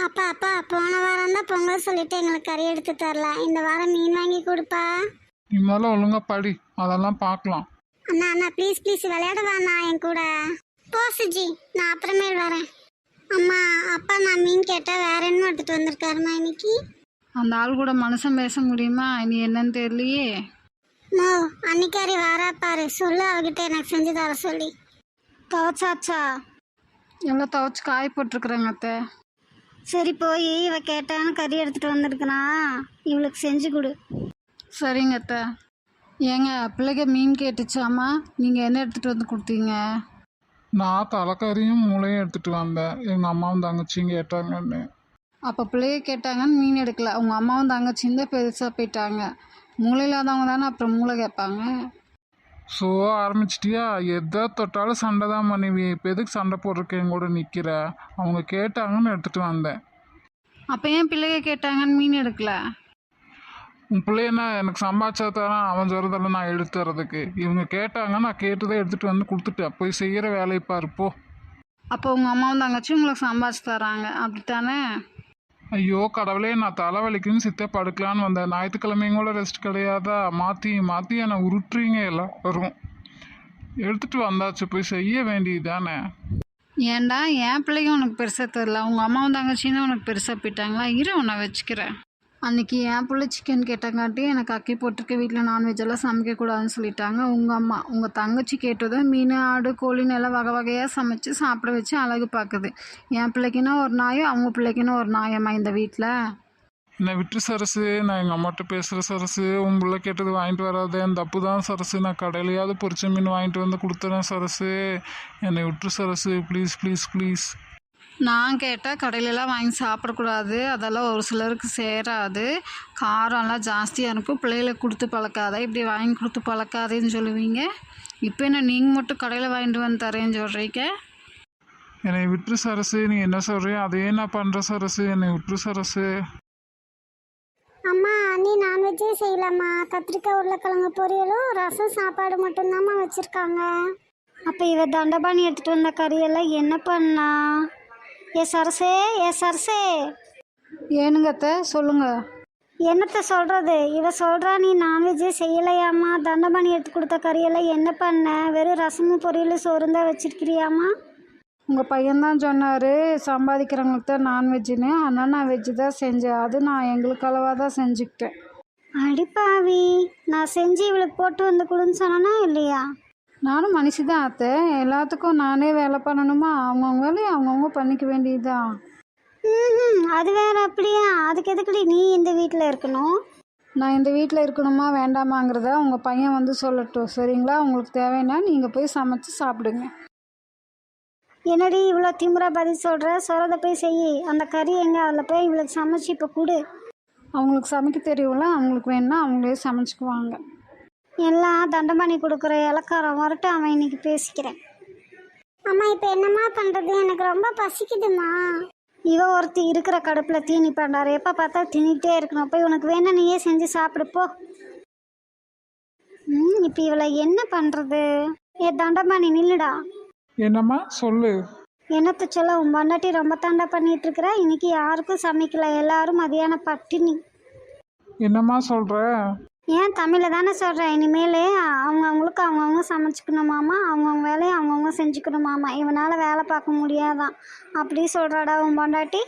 அப்பா அப்பா போன வாரம் தான் பொங்கல் சொல்லிட்டு எங்களுக்கு கறி எடுத்து தரல. இந்த வாரம் மீன் வாங்கி கொடுப்பா. இனிமேல ஒழுங்கா படி, அதெல்லாம் பார்க்கலாம். அண்ணா அண்ணா ப்ளீஸ் ப்ளீஸ் விளையாட வாண்ணா என் கூட. போ சுஜி, நான் அப்புறமேல் வரேன். அம்மா அப்பா நான் மீன் கேட்டால் வேற என்ன எடுத்துட்டு வந்திருக்காருமா இன்னைக்கு? அந்த ஆள் கூட மனுஷன் பேச முடியுமா? நீ என்னன்னு தெரியலையே. மோ அன்னிக்காரி வாரா பாரு, சொல்லு அவகிட்ட எனக்கு செஞ்சு தர சொல்லி. துவைச்சாச்சா? எவ்வளோ துவைச்சி காய போட்டிருக்குறேங்க அத்தை. சரி போய் இவ கேட்டான்னு கறி எடுத்துட்டு வந்திருக்கனா, இவளுக்கு செஞ்சு கொடு. சரிங்க அத்தை. ஏங்க பிள்ளைங்க மீன் கேட்டுச்சாமா, நீங்கள் என்ன எடுத்துகிட்டு வந்து கொடுத்தீங்க? நான் தலைக்கறியும் மூளையும் எடுத்துட்டு வந்தேன். எங்கள் அம்மாவும் தங்கச்சியும் கேட்டாங்கன்னு. அப்போ பிள்ளைய கேட்டாங்கன்னு மீன் எடுக்கல, உங்கள் அம்மாவும் தங்கச்சியும் தான் பெருசாக போயிட்டாங்க. மூளை இல்லாதவங்க தானே அப்புறம் மூளை கேட்பாங்க. ஸோ ஆரம்பிச்சிட்டியா? எதை தொட்டாலும் சண்டை தான் பண்ணுவி. இப்போ எதுக்கு சண்டை போடுறக்கு என் கூட நிற்கிற? அவங்க கேட்டாங்கன்னு எடுத்துகிட்டு வந்தேன். அப்போ ஏன் பிள்ளைங்க கேட்டாங்கன்னு மீன் எடுக்கல? உன் பிள்ளைன்னா எனக்கு சம்பாதிச்சா தரான், அவன் சொல்கிறதெல்லாம் நான் எடுத்து தரதுக்கு. இவங்க கேட்டாங்க, நான் கேட்டதை எடுத்துகிட்டு வந்து கொடுத்துட்டேன். போய் செய்கிற வேலையை பாரு போ. அப்போ உங்கள் அம்மாவும் தங்கச்சியும் உங்களுக்கு சம்பாதிச்சு தராங்க அப்படித்தானே? ஐயோ கடவுளே, நான் தலைவலிக்குன்னு சித்த படுக்கலான்னு வந்தேன். ஞாயிற்றுக்கிழமையும் கூட ரெஸ்ட் கிடையாதா? மாற்றி மாற்றி என்னை உருட்டுறீங்க எல்லாரும். எடுத்துகிட்டு வந்தாச்சு, போய் செய்ய வேண்டியது தானே. ஏன்டா என் பிள்ளைங்க உனக்கு பெருசாக தெரில, உங்கள் அம்மாவும் தங்கச்சியும் தான் உனக்கு பெருசாக போயிட்டாங்களா? இரு உன்னை வச்சுக்கிறேன். அன்றைக்கி என் பிள்ளை சிக்கன் கேட்டங்காட்டி எனக்கு அக்கி போட்டிருக்க வீட்டில் நான்வெஜ்ஜெல்லாம் சமைக்கக்கூடாதுன்னு சொல்லிட்டாங்க உங்கள் அம்மா. உங்கள் தங்கச்சி கேட்டதும் மீன் ஆடு கோழின்னு எல்லாம் வகை வகையாக சமைச்சு சாப்பிட வச்சு அழகு பார்க்குது. என் பிள்ளைக்குன்னா ஒரு நாயும் அவங்க பிள்ளைக்குன்னா ஒரு நாயம்மா இந்த வீட்டில். என்னை விட்டு சரசு, நான் எங்கள் அம்மாட்ட பேசுகிற சரசு. உன் பிள்ளை கேட்டது வாங்கிட்டு வராது, என் தப்பு தான் சரசு. நான் கடையிலையாவது பொரிச்ச மீன் வாங்கிட்டு வந்து கொடுத்துறேன் சரசு. என்னை விட்டு சரசு, ப்ளீஸ் ப்ளீஸ் ப்ளீஸ். நான் கேட்டால் கடையிலலாம் வாங்கி சாப்பிடக்கூடாது, அதெல்லாம் ஒரு சிலருக்கு சேராது, காரம்லாம் ஜாஸ்தியாக இருக்கும், பிள்ளைகளுக்கு கொடுத்து பழக்காத, இப்படி வாங்கி கொடுத்து பழக்காதேன்னு சொல்லுவீங்க. இப்போ என்ன நீங்கள் மட்டும் கடையில் வாங்கிட்டு வந்து தரேன்னு சொல்கிறீங்க? என்னை விட்டு சரசு, நீ என்ன சொல்கிறியோ அதையே நான் பண்ணுறேன் சரசு. என்னை விட்டு சரசு. அம்மா நீ நான்வெஜ்ஜே செய்யலாமா? கத்திரிக்காய் உருளைக்கிழங்கு பொரியலும் ரசம் சாப்பாடு மட்டும்தாம்மா வச்சுருக்காங்க. அப்போ இவ தண்டபாணி எடுத்துகிட்டு வந்த கறியெல்லாம் என்ன பண்ணா? சரசே சரசே. ஏனுங்க அத்தை சொல்லுங்கள். என்னத்த சொல்கிறது? இவ சொல்கிறா நீ நான்வெஜ்ஜே செய்யலையாம்மா, தண்டபாணி எடுத்து கொடுத்த கறியெல்லாம் என்ன பண்ண? வெறும் ரசமும் பொரியலும் சோறும் தான் வச்சுருக்கிறியாம்மா? உங்கள் பையன்தான் சொன்னார் சம்பாதிக்கிறவங்களுக்கு தான் நான்வெஜ்ஜுன்னு, ஆனால் நான் வெஜ்ஜு தான் செஞ்சேன். அது நான் எங்களுக்கு அளவாக தான் செஞ்சுக்கிட்டேன். அடிப்பாவி, நான் செஞ்சு இவளுக்கு போட்டு வந்து கொடுன்னு சொன்னா இல்லையா? நானும் மனுஷி தான் அத்தை, எல்லாத்துக்கும் நானே வேலை பண்ணணுமா? அவங்கவுங்க வேலையை அவங்கவுங்க பண்ணிக்க வேண்டியதுதான். அது வேற அப்படியா? அதுக்கு எதுக்குடி நீ இந்த வீட்டில் இருக்கணும்? நான் இந்த வீட்டில் இருக்கணுமா வேண்டாமாங்கிறத உங்கள் பையன் வந்து சொல்லட்டும், சரிங்களா? உங்களுக்கு தேவைன்னா நீங்கள் போய் சமைச்சு சாப்பிடுங்க. என்னடி இவ்வளோ திமுறா பதில் சொல்கிற? சொல்கிறத போய் செய். அந்த கறி எங்கே? அதில் போய் இவளுக்கு சமைச்சு இப்போ கொடு. அவங்களுக்கு சமைக்க தெரியும்ல, அவங்களுக்கு வேணுன்னா அவங்களே சமைச்சிக்குவாங்க. எல்லாம் தண்டபாணி கொடுக்குற இலக்காரம் வரட்டு, அவன் இன்னைக்கு பேசிக்கிறேன். அம்மா இப்போ என்னம்மா பண்ணுறது? எனக்கு ரொம்ப பசிக்குதுமா. இவ ஒருத்தி இருக்கிற கடுப்பில் தீனி பண்ணுறாரு, எப்போ பார்த்தா தின்னிகிட்டே இருக்கணும். போய் உனக்கு வேணா நீயே செஞ்சு சாப்பிடுப்போ. இப்போ இவளை என்ன பண்ணுறது? தண்டபாணி நில்லுடா. என்னம்மா சொல்லு. என்னத்த சொல்ல, உன் பொண்டாட்டி ரொம்ப தண்டை பண்ணிட்டு இருக்கிற. இன்னைக்கு யாருக்கும் சமைக்கல, எல்லாரும் மதியான பட்டினி. என்னம்மா சொல்கிற? ஏன் தமிழில் தானே சொல்கிறேன். இனிமேல் அவங்கவுங்களுக்கு அவங்கவுங்க சமைச்சிக்கணுமாமா, அவங்கவுங்க வேலையை அவங்கவுங்க செஞ்சுக்கணுமாமா. இவனால் வேலை பார்க்க முடியாதான் அப்படி சொல்கிறாடா உன் பொண்டாட்டி.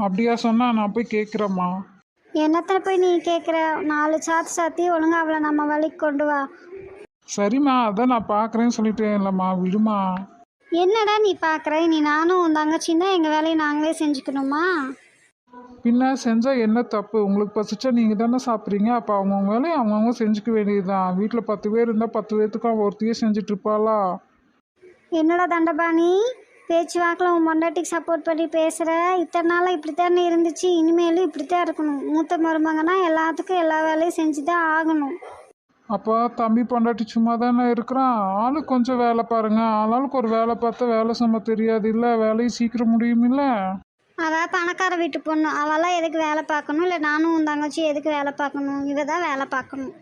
அப்படியா சொன்னா? நான் போய் கேட்குறேம்மா. என்னத்தை போய் நீ கேட்குற? 4 சாத்து சாத்தி ஒழுங்கா அவளை நம்ம வழிக்கு கொண்டு வா. சரிம்மா, அதான் நான் பார்க்குறேன்னு சொல்லிட்டேன் இல்லைம்மா, விடுமா. என்னடா நீ பார்க்குற? நீ நானும் உன் தங்கச்சின்னு தான் எங்கள் வேலையை நாங்களே செஞ்சுக்கணுமா? பின்ன செஞ்சால் என்ன தப்பு? உங்களுக்கு பசிச்சா நீங்கள் தானே சாப்பிட்றீங்க. அப்போ அவங்கவுங்க வேலையை அவங்கவுங்க செஞ்சுக்க வேண்டியதுதான். வீட்டில் 10 பேர் இருந்தால் 10 பேர்த்துக்கும் அவள் ஒருத்தையே செஞ்சுட்டு இருப்பாளா? என்னடா தண்டபாணி பேச்சு வாக்கில் உன் பொண்டாட்டிக்கு சப்போர்ட் பண்ணி பேசுகிற? இத்தனை நாளாக இப்படித்தானே இருந்துச்சு, இனிமேலும் இப்படித்தான் இருக்கணும். மூத்த மருமகனா எல்லாத்துக்கும் எல்லா வேலையும் செஞ்சு தான் ஆகணும். அப்போ தம்பி பொண்டாட்டி சும்மா தானே இருக்கிறான். ஆளு கொஞ்சம் வேலை பாருங்க. ஆளாளுக்கு ஒரு வேலை பார்த்தா வேலை சும்மா தெரியாது இல்லை, வேலையும் சீக்கிரம் முடியுமில்ல. அவள் பணக்கார வீட்டு பொண்ணு, அவெல்லாம் எதுக்கு வேலை பார்க்கணும்? இல்லை நானும் உன் தங்கச்சி எதுக்கு வேலை பார்க்கணும்? இவ தான் வேலை பார்க்கணும்.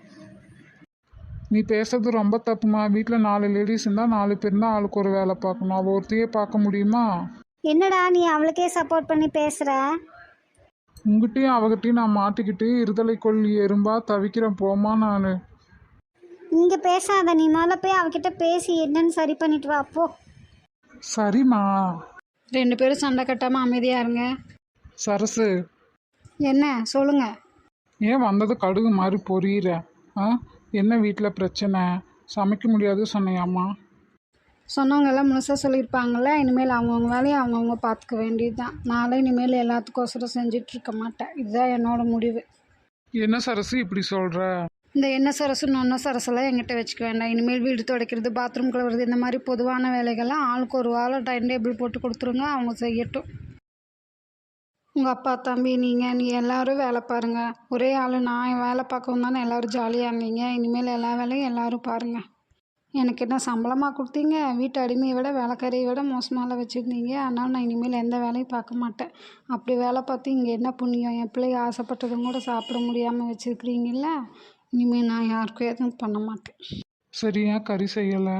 நீ பேசுறது ரொம்ப தப்புமா. வீட்டில் 4 லேடிஸ் இருந்தால் 4 பேர் தான் ஆளுக்கு ஒரு வேலை பார்க்கணும். அவள் ஒருத்தையே பார்க்க முடியுமா? என்னடா நீ அவளுக்கே சப்போர்ட் பண்ணி பேசுகிற? உங்ககிட்டயும் அவகிட்டையும் நான் மாட்டிக்கிட்டு இருதலை கொல்லி எறும்பா தவிக்கிறேன் போமா நான். இங்கே பேசாத, நீ முதல்ல போய் அவகிட்ட பேசி என்னன்னு சரி பண்ணிட்டு வா போ. சரிம்மா. 2 பேரும் சண்டை கட்டாமல் அமைதியாக இருங்க. சரசு, என்ன சொல்லுங்கள். ஏன் வந்தது கடுகு மாதிரி பொரியிற? என்ன வீட்டில் பிரச்சனை? சமைக்க முடியாது சொன்னையாம்மா? சொன்னவங்க எல்லாம் முழுசாக சொல்லியிருப்பாங்கள்ல. இனிமேல் அவங்கவுங்க வேலையை அவங்கவுங்க பார்த்துக்க வேண்டியது தான். நாளை இனிமேல் எல்லாத்துக்கோசரம் செஞ்சிட்ருக்க மாட்டேன். இதுதான் என்னோட முடிவு. என்ன சரசு இப்படி சொல்கிற? இந்த எண்ணெய் சரசு நொன்ன சரசெல்லாம் என்கிட்ட வச்சுக்க வேண்டாம். இனிமேல் வீடு துடைக்கிறது, பாத்ரூம் கழுவுறது, இந்த மாதிரி பொதுவான வேலைகள்லாம் ஆளுக்கு ஒரு வாரம் டைம் டேபிள் போட்டு கொடுத்துருங்க, அவங்க செய்யட்டும். உங்கள் அப்பா, தம்பி, நீ எல்லோரும் வேலை பாருங்கள். ஒரே ஆள் நான் வேலை பார்க்கவும் தானே எல்லோரும் ஜாலியாக இருந்தீங்க. இனிமேல் எல்லா வேலையும் எல்லோரும் பாருங்கள். எனக்கு என்ன சம்பளமாக கொடுத்தீங்க? வீட்டு அடிமையை விட வேலைக்காரியை விட மோசமாக வச்சுருந்தீங்க. அதனால் நான் இனிமேல் எந்த வேலையும் பார்க்க மாட்டேன். அப்படி வேலை பார்த்து இங்கே என்ன புண்ணியம்? என் பிள்ளைங்க ஆசைப்பட்டதும் கூட சாப்பிட முடியாமல் வச்சுருக்கிறீங்கள. இனிமேல் நான் யாருக்கும் எதுவும் பண்ண மாட்டேன். சரியா கறி செய்யலை?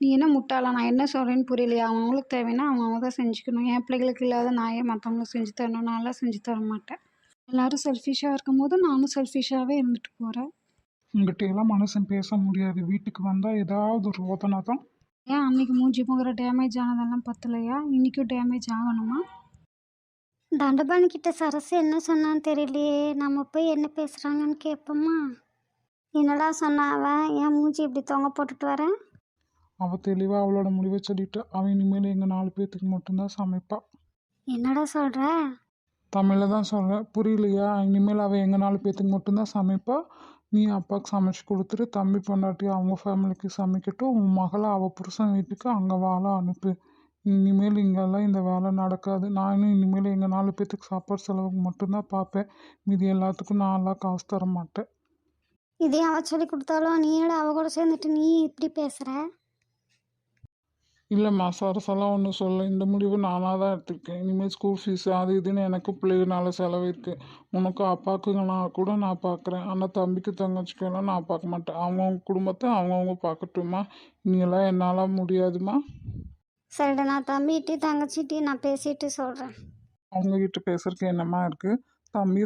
நீ என்ன முட்டாளா? நான் என்ன சொல்கிறேன்னு புரியலையா? அவங்களுக்கு தேவைன்னா அவங்க தான் செஞ்சுக்கணும். என் பிள்ளைகளுக்கு இல்லாத நான் ஏன் மற்றவங்களுக்கு செஞ்சு தரணும்? நான்லாம் செஞ்சு தர மாட்டேன். எல்லோரும் செல்ஃபிஷாக இருக்கும்போது நானும் செல்ஃபிஷாகவே இருந்துட்டு போகிறேன். உங்கள்கிட்ட எல்லாம் மனுஷன் பேச முடியாது. வீட்டுக்கு வந்தால் ஏதாவது ஒரு ரோதனை தான். ஏன் அன்றைக்கி மூஞ்சி முகர டேமேஜ் ஆனதெல்லாம் பத்தலையா? இன்றைக்கும் டேமேஜ் ஆகணுமா? தண்டபாணிக்கிட்ட சரசு என்ன சொன்னான்னு தெரியலையே. நம்ம போய் என்ன பேசுகிறாங்கன்னு கேட்போமா? என்னடா சொன்னா அவன்? ஏன் மூஞ்சி இப்படி தொங்க போட்டுட்டு வரேன்? அவள் தெளிவாக அவளோட முடிவை சொல்லிட்டு அவன் இனிமேல் எங்கள் 4 பேர்த்துக்கு மட்டும்தான் சமைப்பா. என்னடா சொல்கிற? தமிழில் தான் சொல்கிறேன், புரியலையா? இனிமேல் அவள் எங்கள் 4 பேர்த்துக்கு மட்டும்தான் சமைப்பா. நீ அப்பாவுக்கு சமைச்சு கொடுத்துட்டு தம்பி பொண்டாட்டி அவங்க ஃபேமிலிக்கு சமைக்கட்டும். உன் மகளை அவள் புருஷன் வீட்டுக்கு அங்கே வாழ அனுப்பு. இனிமேல் இங்கெல்லாம் இந்த வேலை நடக்காது. நானும் இனிமேல் எங்கள் 4 பேர்த்துக்கு சாப்பாடு செலவுக்கு மட்டும்தான் பார்ப்பேன். மீதி எல்லாத்துக்கும் நான்லாம் காசு தர மாட்டேன். இதே அவ சொல்லி கொடுத்தாலும் நீயோட அவ கூட சேர்ந்துட்டு நீ இப்படி பேசுகிற? இல்லைம்மா, சரசெல்லாம் ஒன்றும் சொல்ல. இந்த முடிவு நானாக தான் எடுத்திருக்கேன். இனிமேல் ஸ்கூல் ஃபீஸ் அது இதுன்னு எனக்கு பிள்ளைகளால செலவு இருக்குது. உனக்கு அப்பாவுக்குங்கன்னா கூட நான் பார்க்குறேன். ஆனால் தம்பிக்கு தங்கச்சிக்கெல்லாம் நான் பார்க்க மாட்டேன். அவங்கவுங்க குடும்பத்தை அவங்கவுங்க பார்க்கட்டுமா? இனியெல்லாம் என்னால் முடியாதுமா. சரிடா, நான் தம்பிகிட்டையும் தங்கச்சிட்டையும் நான் பேசிட்டு சொல்கிறேன். அவங்கக்கிட்ட பேசுறதுக்கு என்னம்மா இருக்குது?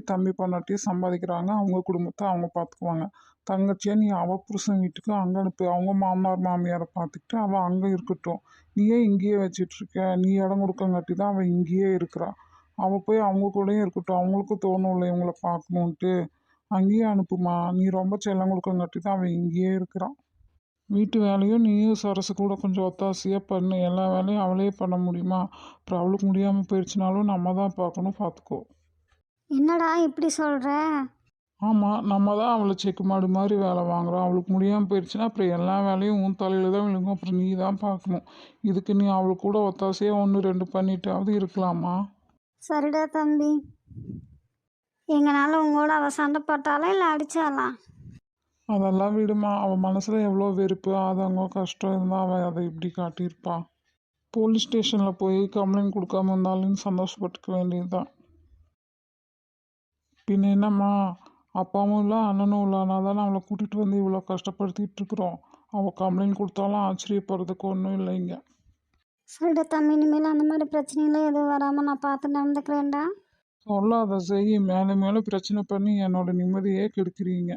தம்பி பொண்டாட்டியும் சம்பாதிக்கிறாங்க. அவங்க குடும்பத்தை அவங்க பார்த்துக்குவாங்க. தங்கச்சியை நீ அவள் புருஷன் வீட்டுக்கு அங்கே அனுப்பு. அவங்க மாமனார் மாமியாரை பார்த்துக்கிட்டு அவள் அங்கே இருக்கட்டும். நீயே இங்கேயே வச்சிட்ருக்க. நீ இடம் கொடுக்கங்காட்டி தான் அவள் இங்கேயே இருக்கிறா. அவள் போய் அவங்க கூடயும் இருக்கட்டும். அவங்களுக்கும் தோணும்ல இவங்களை பார்க்கணுன்ட்டு. அங்கேயே அனுப்புமா. நீ ரொம்ப செல்லம் கொடுக்கங்காட்டி தான் அவள் இங்கேயே இருக்கிறான். வீட்டு வேலையும் நீயும் சரசு கூட கொஞ்சம் ஒத்தாசையாக பண்ணு. எல்லா வேலையும் அவளே பண்ண முடியுமா? அப்புறம் அவளுக்கு முடியாமல் போயிடுச்சுனாலும் நம்ம தான் பார்க்கணும், பார்த்துக்கோ. என்னடா இப்படி சொல்கிற? ஆமாம், நம்ம தான் அவளை செக்கு மாடு மாதிரி வேலை வாங்குறோம். அவளுக்கு முடியாமல் போயிடுச்சுன்னா அப்புறம் எல்லா வேலையும் உன் தலையில் தான் விழுங்கும். அப்புறம் நீ தான் பார்க்கணும். இதுக்கு நீ அவளுக்கு கூட ஒத்தாசையாக 1 2 பண்ணிட்டாவது இருக்கலாமா? சரிடா தம்பி. எங்கனால உங்களோட அவள் சண்டை போட்டாளா இல்லை அடித்தாளா? அதெல்லாம் விடுமா. அவள் மனசில் எவ்வளோ வெறுப்பு ஆதங்கம் கஷ்டம் இருந்தால் அவள் அதை இப்படி காட்டியிருப்பா. போலீஸ் ஸ்டேஷனில் போய் கம்ப்ளைண்ட் கொடுக்காம இருந்தாலும் சந்தோஷப்பட்டுக்க வேண்டியது தான். பின்ன என்னம்மா, அப்பாவும் இல்லை அண்ணனும் இல்லை. அதனால தானே அவளை கூட்டிகிட்டு வந்து இவ்வளோ கஷ்டப்படுத்திகிட்டு இருக்கிறோம். அவள் கம்ப்ளைண்ட் கொடுத்தாலும் ஆச்சரியப்படுறதுக்கு ஒன்றும் இல்லைங்க. சரிடா தம்பி, இனிமேல் அந்த மாதிரி பிரச்சனைலாம் எதுவும் வராமல் நான் பார்த்து நடந்துக்கிறேன்டா. சொல்லாத செய்ய மேலே மேலே பிரச்சனை பண்ணி என்னோட நிம்மதியே கெடுக்கிறீங்க.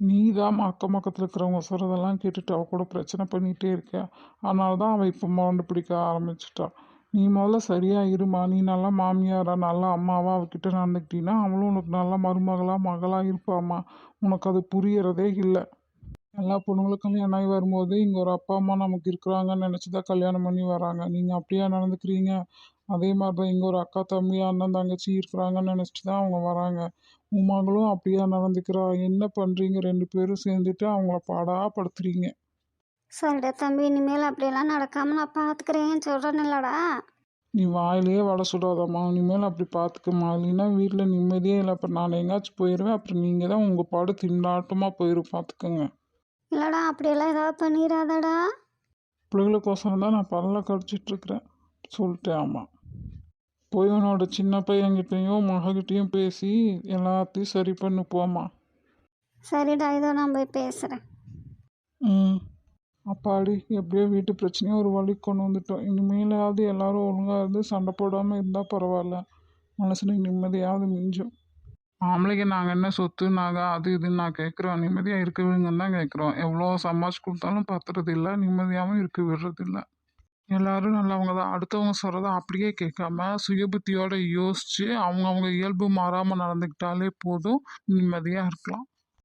நீ தான் அக்கம் பக்கத்தில் இருக்கிறவங்க சொல்கிறதெல்லாம் கேட்டுட்டு அவள் கூட பிரச்சனை பண்ணிகிட்டே இருக்க. அதனால தான் அவள் இப்போ மொண்டு பிடிக்க ஆரம்பிச்சிட்டா. நீ முதல்ல சரியாக இருமா. நீ நல்லா மாமியாரா நல்லா அம்மாவா அவகிட்ட நடந்துக்கிட்டீங்கன்னா அவளும் உனக்கு நல்லா மகளாக இருப்பாம்மா. உனக்கு அது புரியறதே இல்லை. எல்லா பொண்ணுங்களும் கல்யாணம் ஆகி வரும்போது இங்கே ஒரு அப்பா அம்மா நமக்கு இருக்கிறாங்கன்னு நினச்சி தான் கல்யாணம் பண்ணி வராங்க. நீங்கள் அப்படியா நடந்துக்கிறீங்க? அதே மாதிரி தான் இங்கே ஒரு அக்கா தம்பி அண்ணன் தங்கச்சி இருக்கிறாங்கன்னு நினச்சிட்டு தான் அவங்க வராங்க. உன் மகளும் அப்படியா நடந்துக்கிறா. என்ன பண்ணுறீங்க? 2 பேரும் சேர்ந்துட்டு அவங்கள பாடாப்படுத்துறீங்க. சரிடா தம்பி, இனிமேல் அப்படியெல்லாம் நடக்காமல் நான் பார்த்துக்கிறேன்னு சொல்கிறேன்னு இல்லடா. நீ வாயிலேயே வடை சுடாதம்மா. இனிமேல் அப்படி பார்த்துக்கம்மா. இல்லைன்னா வீட்டில் நிம்மதியே இல்லை. அப்புறம் நான் எங்கேயாச்சும் போயிடுவேன். அப்புறம் நீங்கள் தான் உங்கள் பாடு திண்டாட்டமாக போயிடும், பார்த்துக்கோங்க. இல்லடா, அப்படியெல்லாம் ஏதாவது பண்ணிடாதடா. பிள்ளைகளுக்கோசரம் தான் நான் பல்ல கடிச்சிட்ருக்கிறேன் சொல்லிட்டேன். ஆமாம், போய் உன்னோட சின்ன பையன்கிட்டையும் மகக்கிட்டையும் பேசி எல்லாத்தையும் சரி பண்ணு போம்மா. சரிடா, இதோ நான் போய் பேசுகிறேன். ம் அப்பாடி எப்படியோ வீட்டு பிரச்சனையை ஒரு வழிக்கு கொண்டு வந்துட்டோம். இனிமேலாவது எல்லாரும் ஒழுங்காக இருந்து சண்டை போடாமல் இருந்தால் பரவாயில்ல. மனசுக்கு நிம்மதியாவது மிஞ்சும். ஆம்பளைக்கு நாங்கள் என்ன சொத்து நாங்கள் அது இதுன்னு நான் கேட்குறோம். நிம்மதியாக இருக்க விடுங்கன்னு தான் கேட்குறோம். எவ்வளோ சம்பாதிச்சு கொடுத்தாலும் பத்துறது இல்லை, நிம்மதியாகவும் இருக்க விடுறது இல்லை. எல்லாரும் நல்லவங்க தான். அடுத்தவங்க சொல்கிறத அப்படியே கேட்காம சுயபுத்தியோட யோசித்து அவங்க இயல்பு மாறாமல் நடந்துக்கிட்டாலே போதும், நிம்மதியாக இருக்கலாம்.